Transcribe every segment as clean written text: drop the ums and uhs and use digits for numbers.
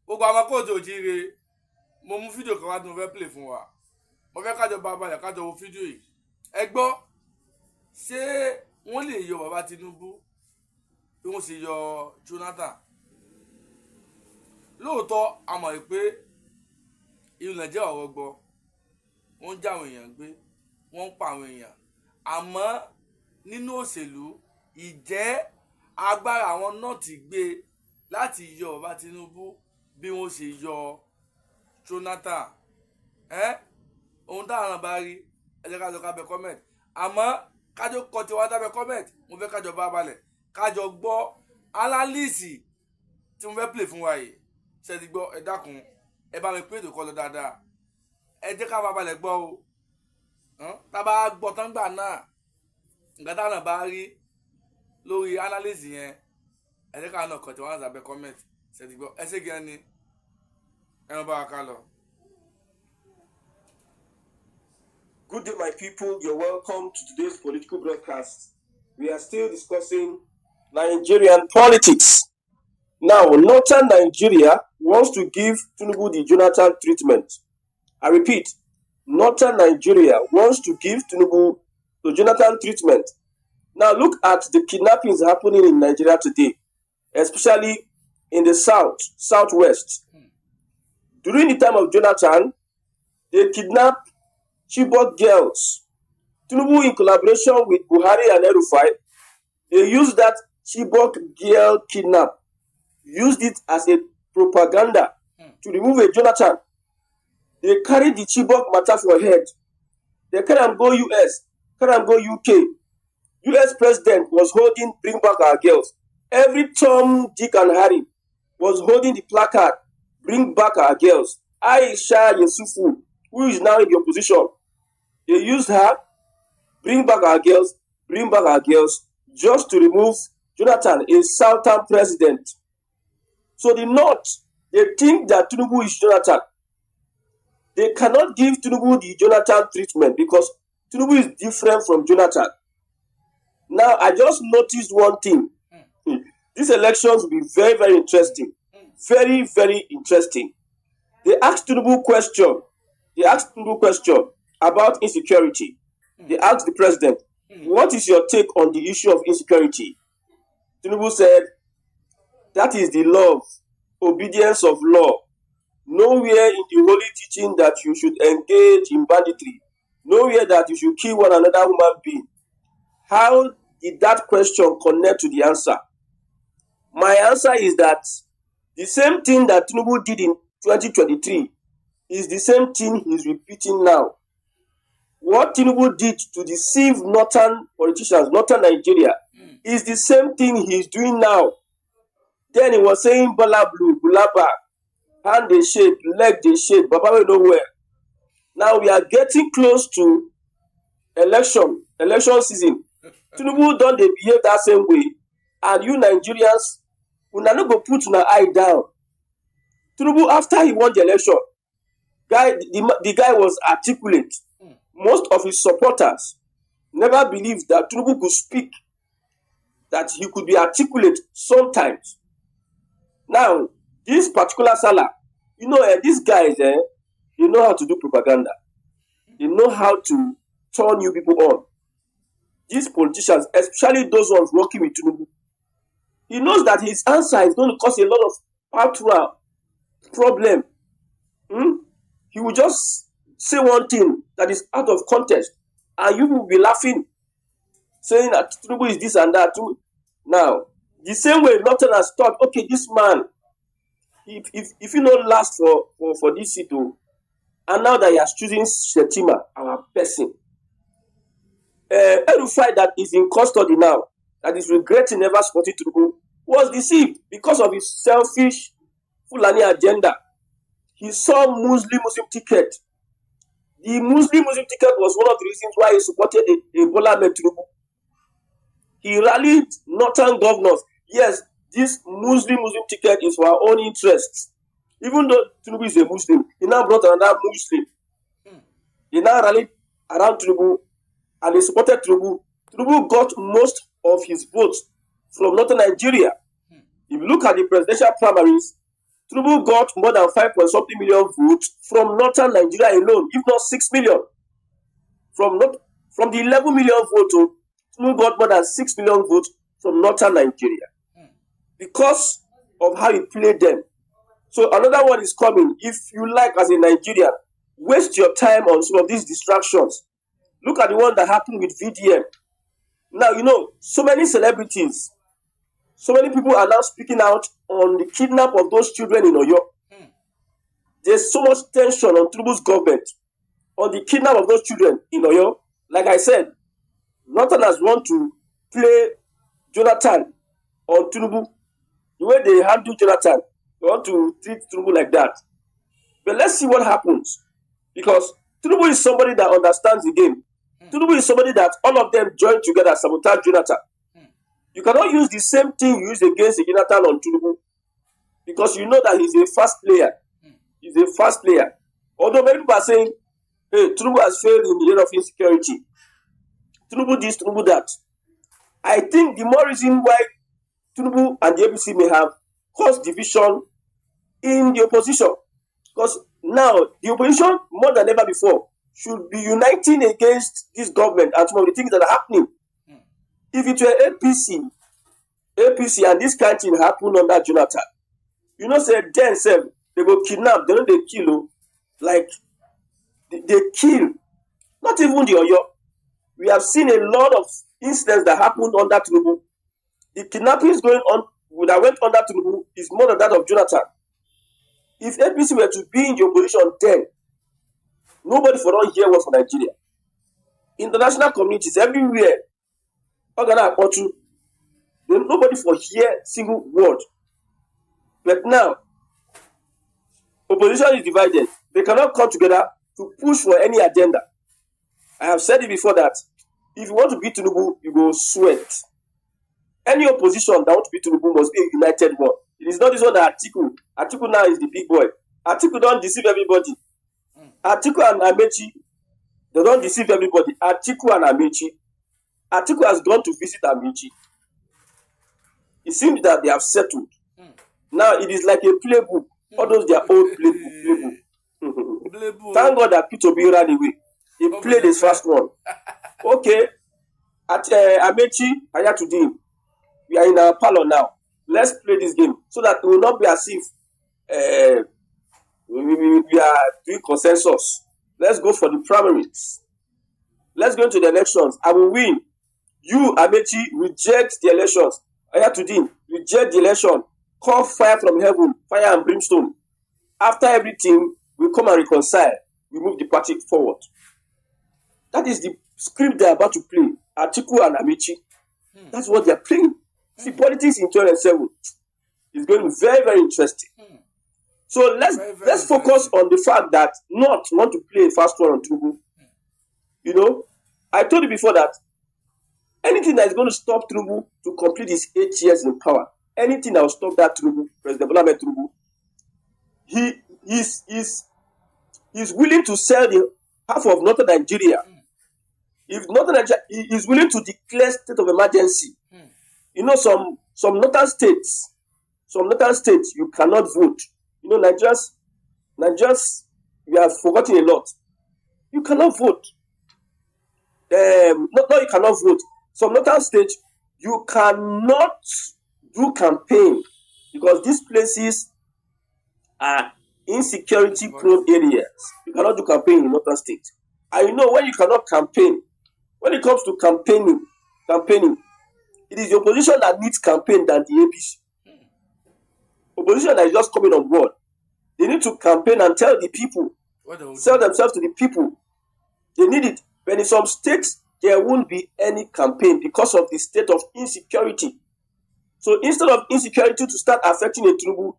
gbogbo àwọn kóòtù òjìire mo mú fídíò kan wá tí mo fẹ́ play fún wa mo fẹ́ kájọ bá balẹ̀ kájọ wo fídíò yìí ẹ gbọ́ ṣé wọ́n lè yọ bàbá Tinubu bí wọ́n ṣe yọ Jonathan lóòótọ́ a mọ̀ pé ìlú Nàìjíríà ọ̀rọ̀ gbọ́ wọ́n ń já àwọn èèyàn gbé wọ́n ń pa àwọn èèyàn àmọ́ nínú òṣèlú ìjẹ́ agbára àwọn náà ti gbé láti yọ bàbá Tinubu bí wọ́n ṣe yọ Jonathan ohun táwọn bá rí ẹ jẹ́ kájọ kábẹ́ comment àmọ́ kájọ kọ tiwa dábẹ́ comment mo fẹ́ kájọ bá balẹ̀ kájọ gbọ́ analysis tí mo fẹ́ play fún wa yìí ṣe ti gbọ́ ẹ dákun ẹ bá mi pé ètò kọ lọ dáadáa ẹ jẹ́ ká bá balẹ̀ gbọ́ o tá a bá gbọ́ tán gbà náà nǹkan táwọn bá rí lórí analysis yẹn ẹ jẹ́ ká náà kọ tiwa dábẹ́ comment ṣe ti gbọ́ ẹ ṣe gẹ́ ni ẹ bá wa ká lọ. Good day, my people. You're welcome to today's political broadcast. We are still discussing Nigerian politics. Now, northern Nigeria wants to give Tinubu the Jonathan treatment. I repeat, northern Nigeria wants to give Tinubu the Jonathan treatment. Now, look at the kidnappings happening in Nigeria today, especially in the southwest. During the time of Jonathan, they kidnapped Chibok girls. Tinubu, in collaboration with Buhari and El-Rufai, they used that Chibok girl kidnap, used it as a propaganda to remove a Jonathan. They carried the Chibok matter for head. They carry and go US, carry and go UK. US president was holding Bring Back Our Girls. Every Tom, Dick and Harry was holding the placard, Bring Back Our Girls. Aisha Yesufu, who is now in the opposition, they used her, Bring Back Our Girls, Bring Back Our Girls, just to remove Jonathan, a southern president. So the North, they think that Tinubu is Jonathan. They cannot give Tinubu the Jonathan treatment because Tinubu is different from Jonathan. Now, I just noticed one thing. These elections will be very, very interesting. Very, very interesting. They asked Tinubu question. They asked Tinubu question about insecurity. They asked the president, what is your take on the issue of insecurity? Tinubu said, that is the love, obedience of law. Nowhere in the holy teaching that you should engage in banditry. Nowhere that you should kill one another human being. How did that question connect to the answer? My answer is that the same thing that Tinubu did in 2023 is the same thing he's repeating now. What Tinubu did to deceive northern politicians, northern Nigeria, is the same thing he's doing now. Then he was saying, Bola Blue, Bulaba, hand they shake, leg they shake, Baba we nowhere. Now we are getting close to election season. Tinubu don't they behave that same way. And you Nigerians, we not go put your eye down. Tinubu, after he won the election, the guy was articulate. Most of his supporters never believed that Tinubu could speak, that he could be articulate sometimes. Now, this particular Salah, these guys, they know how to do propaganda. They know how to turn you people on. These politicians, especially those ones working with Tinubu, he knows that his answer is going to cause a lot of cultural problem. He will just say one thing that is out of context, and you will be laughing, saying that Tinubu is this and that too. Now, the same way Norton has thought, okay, this man, if you not last for this seat, and now that he has chosen Shetima, our person, El-Rufai that is in custody now, that is regretting never supporting Tinubu, was deceived because of his selfish Fulani agenda. He saw Muslim ticket. The Muslim ticket was one of the reasons why he supported Bola Tinubu. He rallied northern governors. Yes, this Muslim ticket is for our own interests. Even though Tinubu is a Muslim, he now brought another Muslim. He now rallied around Tinubu and he supported Tinubu. Tinubu got most of his votes from northern Nigeria. If you look at the presidential primaries, Tinubu got more than 5 point something million votes from northern Nigeria alone, if not 6 million. From the 11 million votes, Tinubu got more than 6 million votes from northern Nigeria because of how he played them. So another one is coming. If you like, as a Nigerian, waste your time on some of these distractions. Look at the one that happened with VDM. Now, so many celebrities, so many people are now speaking out on the kidnap of those children in Oyo. There's so much tension on Tinubu's government on the kidnap of those children in Oyo. Like I said, Northern has want to play Jonathan on Tinubu. The way they handle Jonathan, they want to treat Tinubu like that. But let's see what happens. Because Tinubu is somebody that understands the game. Tinubu is somebody that all of them join together, sabotage Jonathan. You cannot use the same thing you use against Jonathan on Tinubu. Because you know that he's a fast player. He's a fast player. Although many people are saying, hey, Tinubu has failed in the area of insecurity. Tinubu this, Tinubu that. I think the more reason why Tinubu and the APC may have caused division in the opposition. Because now the opposition, more than ever before, should be uniting against this government and some of the things that are happening. If it were APC and this kind of thing happened under Jonathan, say then they go kidnap, they kill, like they kill. Not even the Oyo. We have seen a lot of incidents that happened under Tinubu. The kidnappings going on that went under Tinubu is more than that of Jonathan. If APC were to be in the opposition then, nobody for all hear word for Nigeria. International communities everywhere, nobody for hear single word. But now, opposition is divided. They cannot come together to push for any agenda. I have said it before that if you want to beat Tinubu, you go sweat. Any opposition that want to beat Tinubu must be a united one. It is not this one that Atiku now is the big boy. Atiku don't deceive everybody. Atiku and Amechi, they don't deceive everybody. Atiku and Amechi. Atiku has gone to visit Amechi. It seems that they have settled. Now it is like a playbook. All those their old playbook. Thank God that Peter B ran away. He played his first one. Okay. At Amechi, today, we are in our parlor now. Let's play this game so that it will not be as if we are doing consensus. Let's go for the primaries. Let's go into the elections. I will win. You, Amechi, reject the elections. Ayatollah, reject the election. Call fire from heaven, fire and brimstone. After everything, we come and reconcile. We move the party forward. That is the script they are about to play. Atiku and Amechi. That's what they are playing. See, politics in 2007 is going to be very, very interesting. So let's focus on the fact that not want to play a fast one on Tinubu. I told you before that anything that is going to stop Tinubu to complete his 8 years in power, anything that will stop that Tinubu, President Bola Ahmed Tinubu, he's willing to sell the half of northern Nigeria. If northern Nigeria, he is willing to declare state of emergency. Some northern states, you cannot vote. Nigerians, we have forgotten a lot. You cannot vote. You cannot vote. Some northern states, you cannot do campaign because these places are insecurity-prone areas. You cannot do campaign in northern states. And when you cannot campaign, when it comes to campaigning, it is the opposition that needs campaign than the APC. Opposition that is just coming on board. They need to campaign and tell the people, sell themselves to the people. They need it. But in some states, there won't be any campaign because of the state of insecurity. So instead of insecurity to start affecting a Tinubu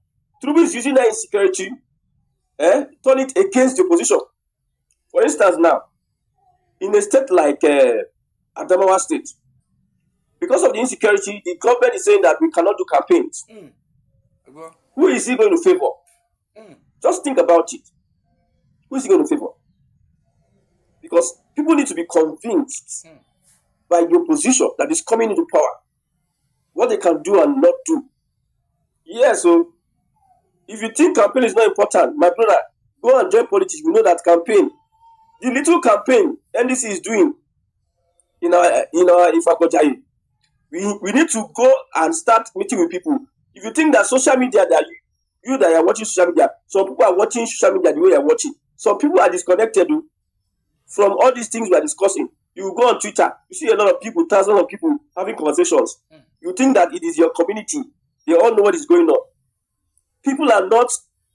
is using that insecurity, turn it against the opposition. For instance, now, in a state like Adamawa State, because of the insecurity, the government is saying that we cannot do campaigns. Who is he going to favor? Just think about it. Who is he going to favor? Because people need to be convinced by the opposition that is coming into power what they can do and not do. Yeah, so If you think campaign is not important, my brother, go and join politics. You know that campaign, the little campaign NDC is doing in our Ifakojayi, we need to go and start meeting with people. If you think that social media, that you that are watching social media, some people are watching social media the way you're watching. Some people are disconnected from all these things we are discussing. You go on Twitter, you see a lot of people, thousands of people having conversations. You think that it is your community. They all know what is going on. People are not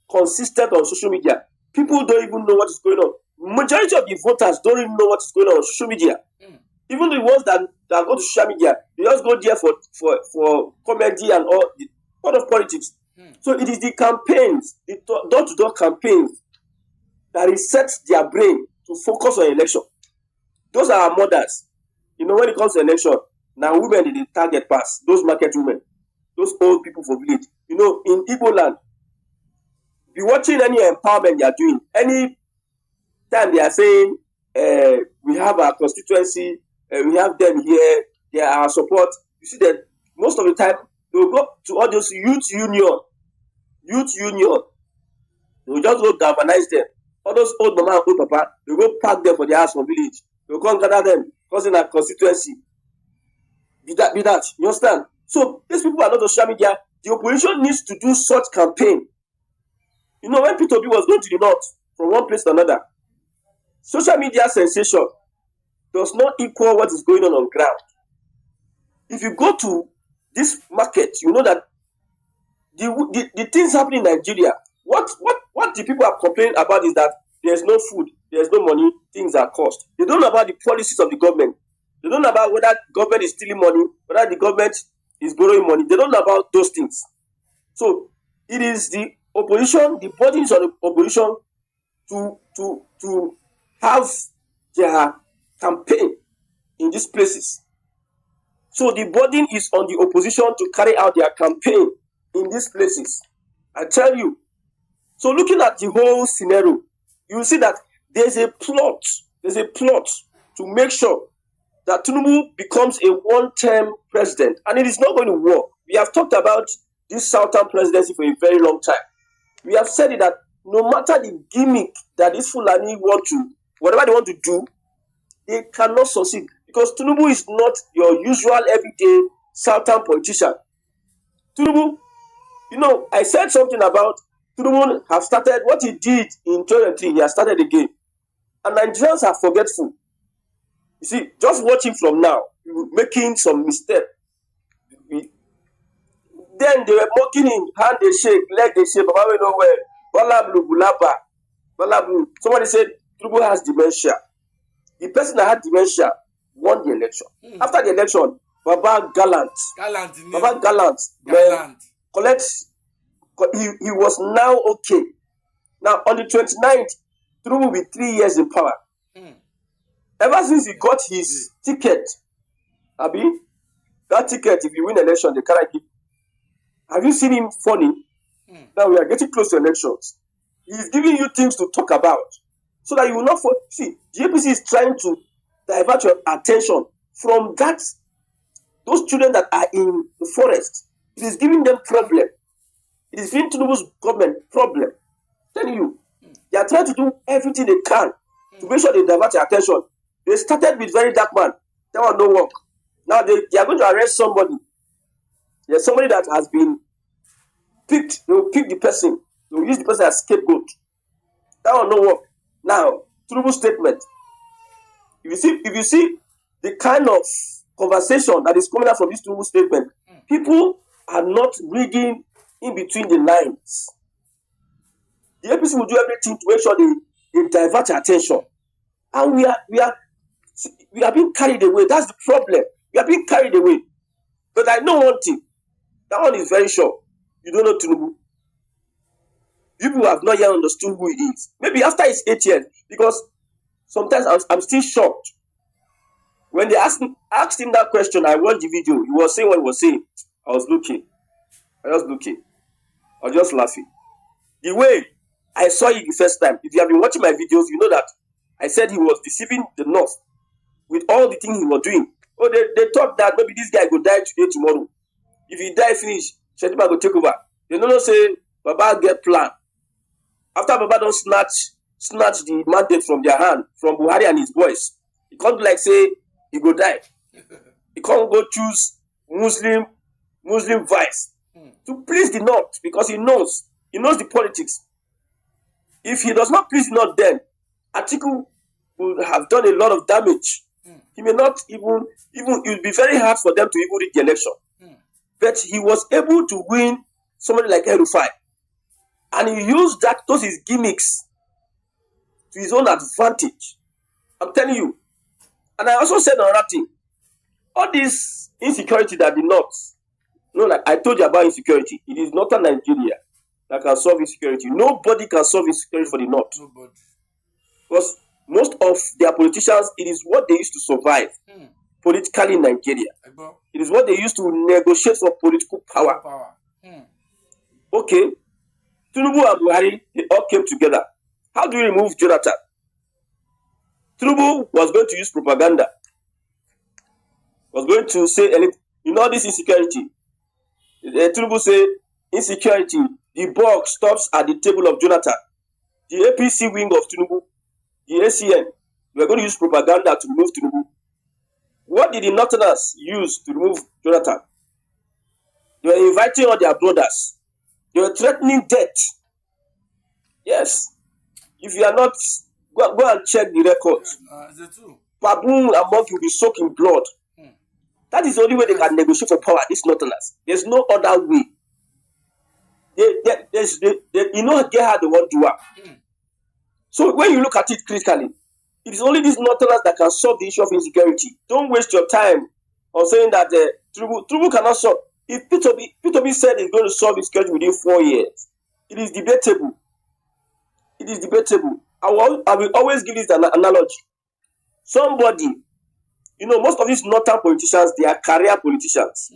consistent on social media. People don't even know what is going on. Majority of the voters don't even know what is going on social media. Even the ones that go to social media, they just go there for comedy and all of politics. So it is the campaigns, the door-to-door campaigns, that reset their brain to focus on election. Those are our mothers. When it comes to election, now women they target pass, those market women, those old people for village. In Igbo land, be watching any empowerment they are doing. Any time they are saying, we have our constituency, we have them here, they are our support. You see that most of the time, they will go to all those youth union. They will just go galvanize them. All those old mama and old papa, they will go pack them for their house for village. They will come gather them, because in our constituency. Be that. You understand? So these people are not on social media. The opposition needs to do such campaign. When Peter Obi was going to the north from one place to another, social media sensation does not equal what is going on ground. If you go to this market, you know that the things happening in Nigeria, what the people are complaining about is that there's no food, there's no money, things are cost. They don't know about the policies of the government. They don't know about whether the government is stealing money, whether the government is borrowing money. They don't know about those things. So it is the opposition, the bodies of the opposition to have their campaign in these places. So the burden is on the opposition to carry out their campaign in these places. I tell you. So looking at the whole scenario, you will see that there's a plot to make sure that Tinubu becomes a one-term president, and it is not going to work. We have talked about this Southern presidency for a very long time. We have said it that no matter the gimmick that this Fulani whatever they want to do, they cannot succeed, because Tinubu is not your usual everyday Southern politician. Tinubu, I said something about Tinubu have started what he did in 2023. He has started again, and Nigerians are forgetful. You see, just watching from now, making some mistake. Then they were mocking him, hand they shake, leg they shake, Baba we know where, Bala Blue, Bulaba, Bala Blue. Somebody said Tinubu has dementia. The person that had dementia won the election. After the election, Baba Gallant, collects. He was now okay. Now on the 29th, Tinubu will be 3 years in power. Ever since he got his ticket, that ticket, if you win election, they cannot give. Have you seen him funny? Now we are getting close to elections. He's giving you things to talk about so that you will not see. The APC is trying to divert your attention from those children that are in the forest. It is giving them problem. It is giving Tinubu's government problem. I'm telling you, they are trying to do everything they can to make sure they divert your attention. They started with very dark man. That one no work. Now they are going to arrest somebody. There's somebody that has been picked. They will pick the person. They will use the person as scapegoat. That one no work. Now, Tinubu statement. If you see the kind of conversation that is coming out from this Tinubu statement, people are not reading in between the lines. The APC will do everything to make sure they divert attention. And we are being carried away. That's the problem. We are being carried away. But I know one thing. That one is very sure. You don't know Tinubu. People have not yet understood who he is. Maybe after his 8 years, because sometimes I'm still shocked. When they asked him that question, I watched the video. He was saying what he was saying. I was just laughing. The way I saw it the first time, if you have been watching my videos, you know that I said he was deceiving the North with all the things he was doing. Oh, they thought that maybe this guy could die today, tomorrow. If he die, finish, Shetima will take over. They don't say Baba get plan. After Baba don't snatch the mandate from their hand, from Buhari and his boys, he can't be like say he go die. He can't go choose Muslim vice to please the North because he knows the politics. If he does not please the North, then Atiku would have done a lot of damage. He may not even it will be very hard for them to even reach the election. But he was able to win somebody like El-Rufai. And he used those his gimmicks to his own advantage. I'm telling you. And I also said another thing. All this insecurity that the North, like I told you about insecurity. It is not a Nigeria that can solve insecurity. Nobody can solve insecurity for the North. Nobody. Because most of their politicians, it is what they used to survive politically in Nigeria. It is what they used to negotiate for political power. Okay. Tinubu and Buhari, they all came together. How do we remove Jonathan? Tinubu was going to use propaganda. Was going to say anything. This insecurity. Tinubu say, insecurity, the bug stops at the table of Jonathan. The APC wing of Tinubu, the ACN, we are going to use propaganda to remove Tinubu. What did the Northerners use to remove Jonathan? They were inviting all their brothers. They were threatening death. Yes. If you are not, go and check the records. Baboon among you will be soaked in blood. That is the only way they can negotiate for power, these Northerners. There's no other way. Get how they want to work. So when you look at it critically, it is only these Northerners that can solve the issue of insecurity. Don't waste your time on saying that Tinubu cannot solve. If P2B said he's going to solve insecurity within 4 years, it is debatable. It is debatable. I will always give this analogy. Somebody, most of these Northern politicians, they are career politicians.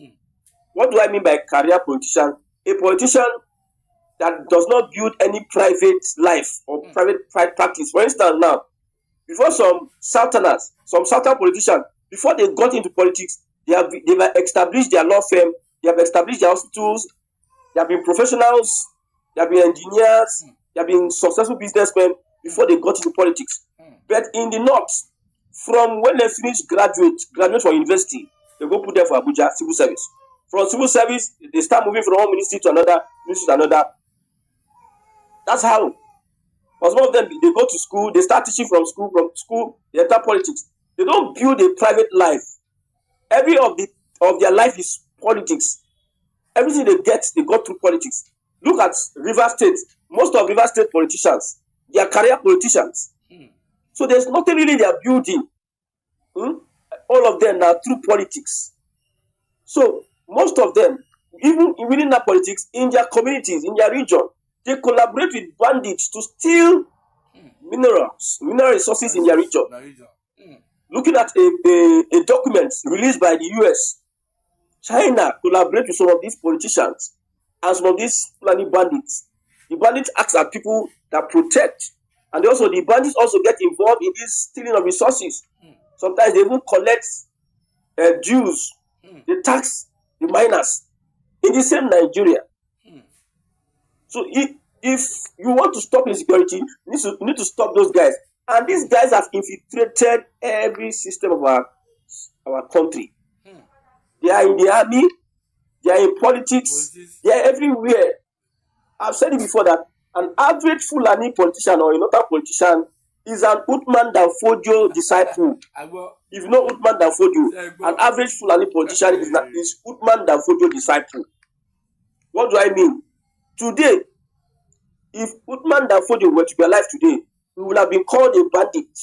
What do I mean by career politician? A politician that does not build any private life or private practice. For instance, now, before some Southern politicians, before they got into politics, they have established their law firm, they have established their hospitals, they have been professionals, they have been engineers, they have been successful businessmen before they got into politics. But in the North, from when they finish graduate from university, they go put them for Abuja, civil service. From civil service, they start moving from one ministry to another. That's how. For some of them, they go to school, they start teaching from school, they enter politics. They don't build a private life. Every of their life is politics. Everything they get, they go through politics. Look at River State. Most of River State politicians, they are career politicians. So there's nothing really they are building. All of them are through politics. So most of them, even within that politics, in their communities, in their region, they collaborate with bandits to steal mineral resources in their region. Looking at a document released by the US, China collaborates with some of these politicians and some of these Fulani bandits. The bandits act as people that protect, and also the bandits also get involved in this stealing of resources. Sometimes they even collect dues. They tax the miners in the same Nigeria. So if you want to stop insecurity, you need to stop those guys. And these guys have infiltrated every system of our country. They are in the army, they are in politics, they are everywhere. I've said it before that an average Fulani politician or another politician is an Uthman Danfodio disciple. If you know Uthman Danfodio, an average Fulani politician is Uthman Danfodio disciple. What do I mean? Today, if Uthman Danfodio were to be alive today, he would have been called a bandit,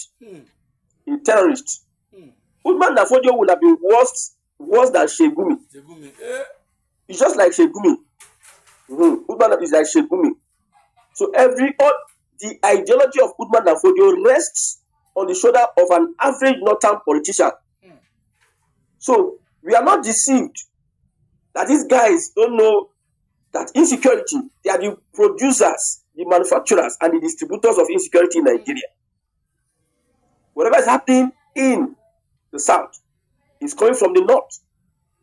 a terrorist. Uthman Danfodio would have been worse than Shegumi. It's just like Shegumi. Uthman is like Shegumi. So the ideology of Uthman Danfodio rests on the shoulder of an average northern politician. So we are not deceived that these guys don't know that insecurity, they are the producers, the manufacturers, and the distributors of insecurity in Nigeria. Whatever is happening in the south is coming from the north.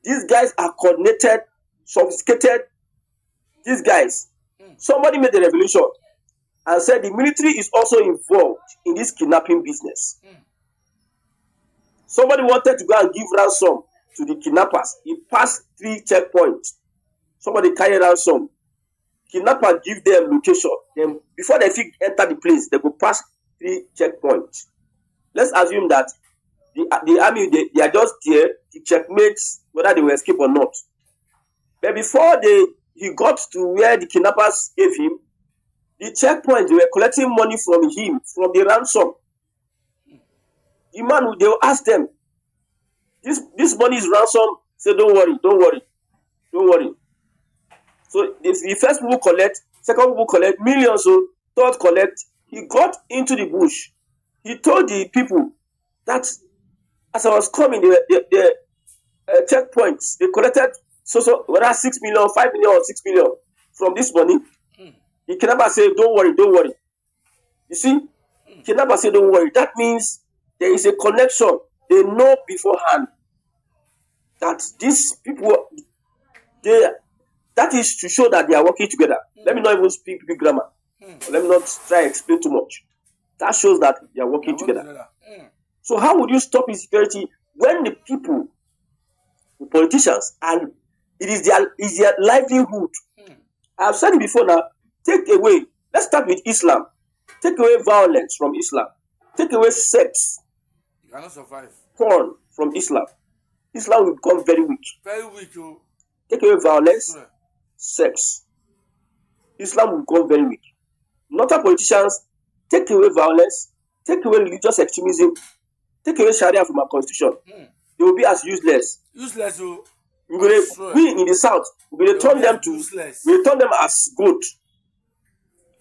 These guys are coordinated, sophisticated. These guys, Somebody made a revelation and said the military is also involved in this kidnapping business. Somebody wanted to go and give ransom to the kidnappers. He passed 3 checkpoints. Somebody carried ransom. Kidnapper give them location. Then before they enter the place, they go pass 3 checkpoints. Let's assume that the army they are just there to checkmate whether they will escape or not. But before he got to where the kidnappers gave him, the checkpoints, they were collecting money from him, from the ransom. The man, they will ask them, this money is ransom. Say, don't worry. So the first people collect, second people collect, millions, so third collect. He got into the bush. He told the people that as I was coming, the checkpoints, they collected whether 6 million, 5 million, or 6 million from this money. The kidnapper said, don't worry. You see, kidnapper said, don't worry. That means there is a connection. They know beforehand that these people, that is to show that they are working together. Let me not even speak big grammar. Let me not try to explain too much. That shows that they are working together. So how would you stop insecurity when the people, the politicians, and it is their livelihood? I've said it before now. Take away, let's start with Islam. Take away violence from Islam. Take away sex. You cannot survive. Porn from Islam. Islam will become very weak. Very weak, oh. Take away violence, sex. Islam will become very weak. Northern politicians, take away violence, take away religious extremism, take away Sharia from our constitution. They will be as useless. Useless, oh. We in the south, we will turn them as good.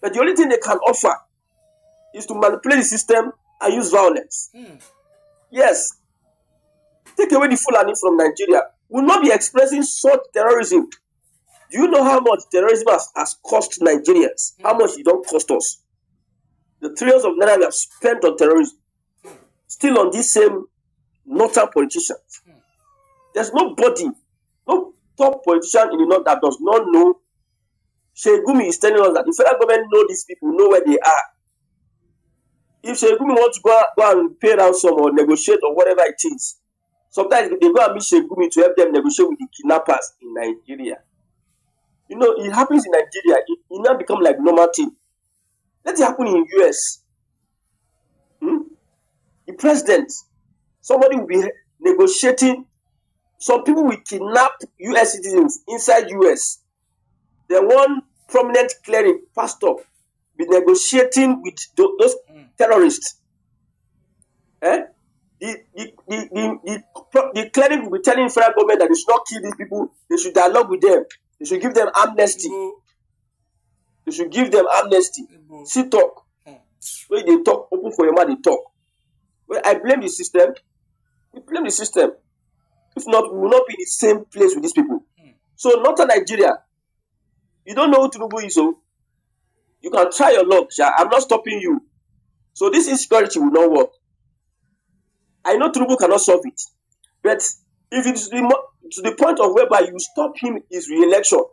But the only thing they can offer is to manipulate the system and use violence. Yes. Take away the Fulani from Nigeria. We will not be expressing such terrorism. Do you know how much terrorism has cost Nigerians? How much it don't cost us? The trillions of naira we have spent on terrorism. Still on these same northern politicians. There's nobody, no top politician in the north that does not know. Shegumi is telling us that the federal government know these people, know where they are. If Shegumi wants to go and pay ransom or negotiate or whatever it is, sometimes they go and meet Shegumi to help them negotiate with the kidnappers in Nigeria. You know, it happens in Nigeria. It now become like normal thing. Let it happen in US. The president, somebody will be negotiating. Some people will kidnap US citizens inside US. Then one prominent cleric, pastor, be negotiating with those terrorists. The cleric will be telling the federal government that they should not kill these people. They should dialogue with them. They should give them amnesty. They should give them amnesty. See talk. When they talk, open for your mouth, they talk. When I blame the system, we blame the system. If not, we will not be in the same place with these people. So, Northern Nigeria, you don't know who Tinubu is, so you can try your luck. I'm not stopping you. So, this insecurity will not work. I know Tinubu cannot solve it. But if it's to the point of whereby you stop him his re-election,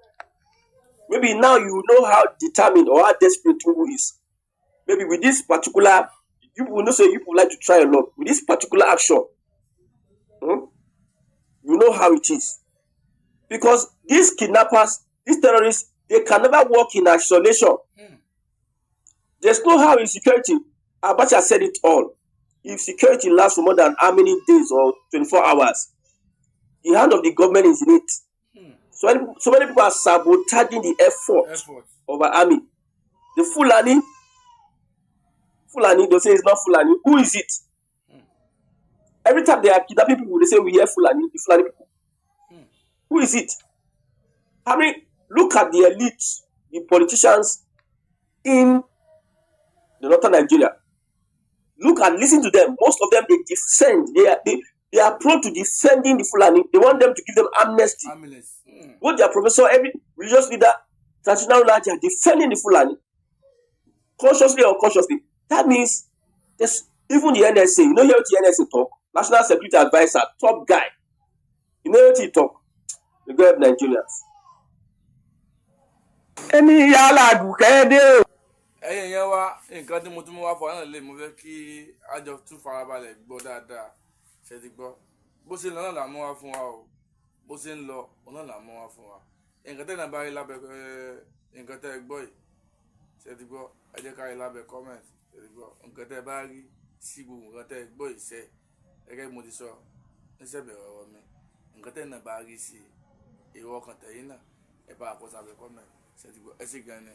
maybe now you know how determined or how desperate Tinubu is. Maybe with this particular, you will not say you would like to try a lot. With this particular action, you know how it is. Because these kidnappers, these terrorists, they can never work in isolation. There's no how in security. Abacha said it all. If security lasts for more than how many days or 24 hours, the hand of the government is in it. So many people are sabotaging the effort of our army. The Fulani, they say it's not Fulani. Who is it? Every time they are kidnapping people, they say we hear Fulani, the Fulani people. Who is it? I mean, look at the elite, the politicians in the northern Nigeria. Listen to them. Most of them, they defend. They are prone to defending the Fulani. They want them to give them amnesty. What their professor, every religious leader, traditional leader, they are defending the Fulani. Consciously or unconsciously. That means there's even the NSA. You know what the NSA talk? National Security Advisor, top guy. You know what he talk? The guy of Nigerians. ẹni yálà dùkẹ́ dé o. ẹ̀yin yẹn wá nǹkan tí mo tún mú wá fọ náà lè mo fẹ́ kí àjọ tún farabalẹ̀ gbọ́ dáadáa ṣe ti gbọ́ bó ṣe ń lọ náà là mú wá fún wa o bó ṣe ń lọ òun náà là mú wá fún wa nǹkan tẹ́ ẹ̀ náà bá rí lábẹ́ nǹkan tẹ́ ẹ gbọ́ yìí ṣe ti gbọ́ ẹ jẹ́ ká rí lábẹ́ comment ṣe ti gbọ́ nǹkan tẹ́ ẹ bá rí sí gbogbo nǹkan tẹ́ ẹ gbọ́ yìí ṣe gẹ́gẹ́ bí mo ti sọ níṣẹ́bẹ̀rẹ̀ ọ̀rọ̀ mi nǹkan tẹ́ ẹ náà bá rí sí èrò ọkàn tẹ̀yìn náà ẹ bá àkọsọ àbẹ̀ comment ṣe ti gbọ́ ẹ sì gan ni.